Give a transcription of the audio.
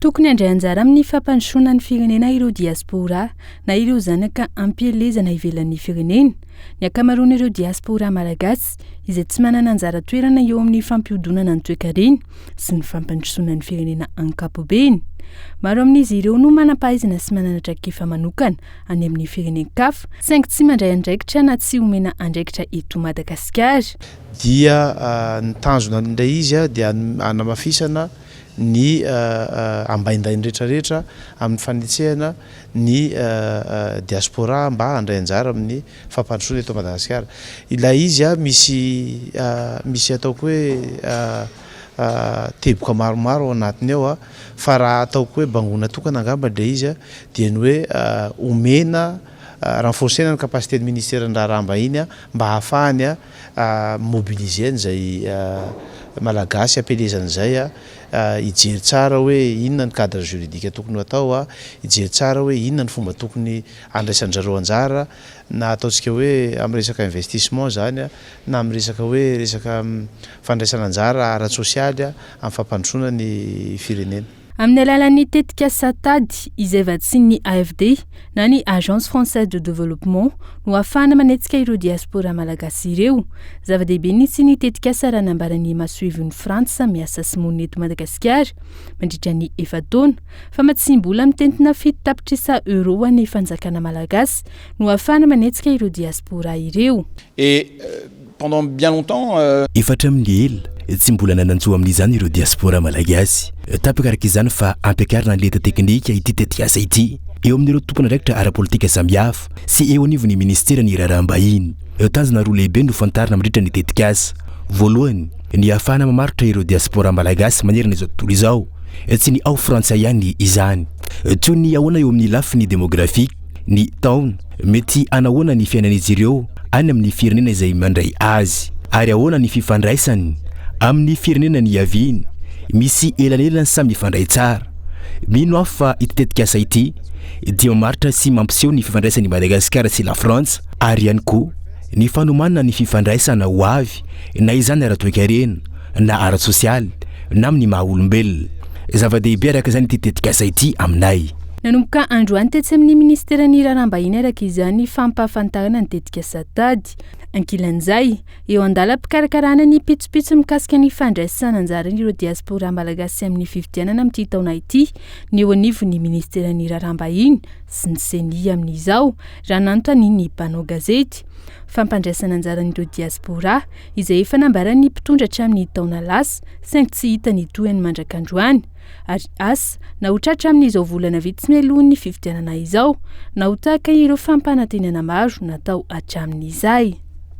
Tokony handray anjara amin'ny fampandrosoana ny firenena ireo diaspora na ireo zanaka ampielezana ivelan'ny firenena. Ny ankamaroan'ireo diaspora malagasy izay tsy manana anjara toerana eo amin'ny fampihodonana ny toe-karena sy ny fampandrosoana ny firenena ankapobeny. Maro amin'izy ireo no manam-pahaizana sy manana traikefa manokana any amin'ny firenen-kafa saingy tsy mandray andraikitra na tsy omena andraikitra eto Madagasikara. Dia ny tanjona indray izy dia anamafisana ny ambaindainy rehetrarehetra amin'ny fanetsehana ny diaspora mba handray anjara amin'ny fampandrosoana eto Madagasikara. Ilay izy misy ataoko hoe teboka maromaro ao anatiny ao fa raha ataoko hoe bangona tokana angamba dray izy dia ny hoe omena renforcena ny capacité ny ministère raha rambahiny mba hahafahany mobiliser an'izay malagasy ampelezan'izay ijery tsara hoe inona ny cadre juridique tokony atao ijery tsara hoe inona ny fomba tokony andraisan'jareo anjara na ataontsika hoe amin'ny resaka investissement zany na amin'ny resaka hoe resaka fandraisana anjara ara-tsosialy amin'ny fampandrosoana ny firenena. Amin'ny alalan'ny tetika satady izay vatsian'ny AFD na ny Agence Française de Développement no ahafahana manetsika ireo diaspora malagasy ireo. Zava-dehibe nisy ny tetika saranambaran'ny masoivon'ny Frantsa miasa sy monina eto Madagasikara mandritra ny 4 taona fa matsimbola mitentina fito tapitrisa euro ny fanjakana malagasy no ahafahana manetsika ireo diaspora ireo. Et pendant bien longtemps efatra amin'ny ela tsy mbola nananjo amin'izany ireo diaspora malagasy tapakaraka izany fa ampiakarina ny leta teknika ity tetiasa ity eo amin'ireo tompon'andraikitra ara-politika samihafa sy eo anivon'ny ministera ny raharaham-bahiny. Tanjona roa lehibe no fantarina mandritra ny tetikasa. Voalohany ny ahafahana mamarotra ireo diaspora malagasy manerana izao tontolo izao tsy ny ao frantsa ihany izany toy ny ahoana eo amin'ny lafiny demografika ny taona mety anahoana ny fiainan'izy ireo any amin'ny firenena izay mandray azy ary ahoana ny fifandraisany amin'ny firenena ny haviny misy elanelany samy mifandray tsara. Mino aho fa ity tetikasa ity dia mamaritra sy mampiseho ny fifandraisan'ny Madagasikara sy la France ary ihany koa ny fanomanana ny fifandraisana ho avy na izany ara-toe-karena na ara-tsosialy na amin'ny maha-olombelona. Zava-dehibe araka izany ity tetikasa ity aminay. Nanomboka androany tetsy amin'ny ministeran'ny raharaham-bahiny araka izany fampahafantarana ny tetikasa tady. Ankilan'izay eo andalam-pikarakarana ny pitsopitso mikasika ny fandraisana anjaran'ireo diaspora malagasy amin'ny fifidianana amin'ity taona ity ny eo anivon'ny ministeran'ny raharaham-bahiny sy ny seni amin'izao raha nanontany ny mpanao gazety. Fampandraisana anjaran'ireo diaspora izay efa nambaran'ny mpitondra hatramin'ny taona lasa saingy tsy hita ny tohany mandrakandroany ary asa na ho tratra amin'izao volana vitsy mialohan'ny fifidianana izao na ho tahaka ireo fampanantenana maro natao hatramin'izay.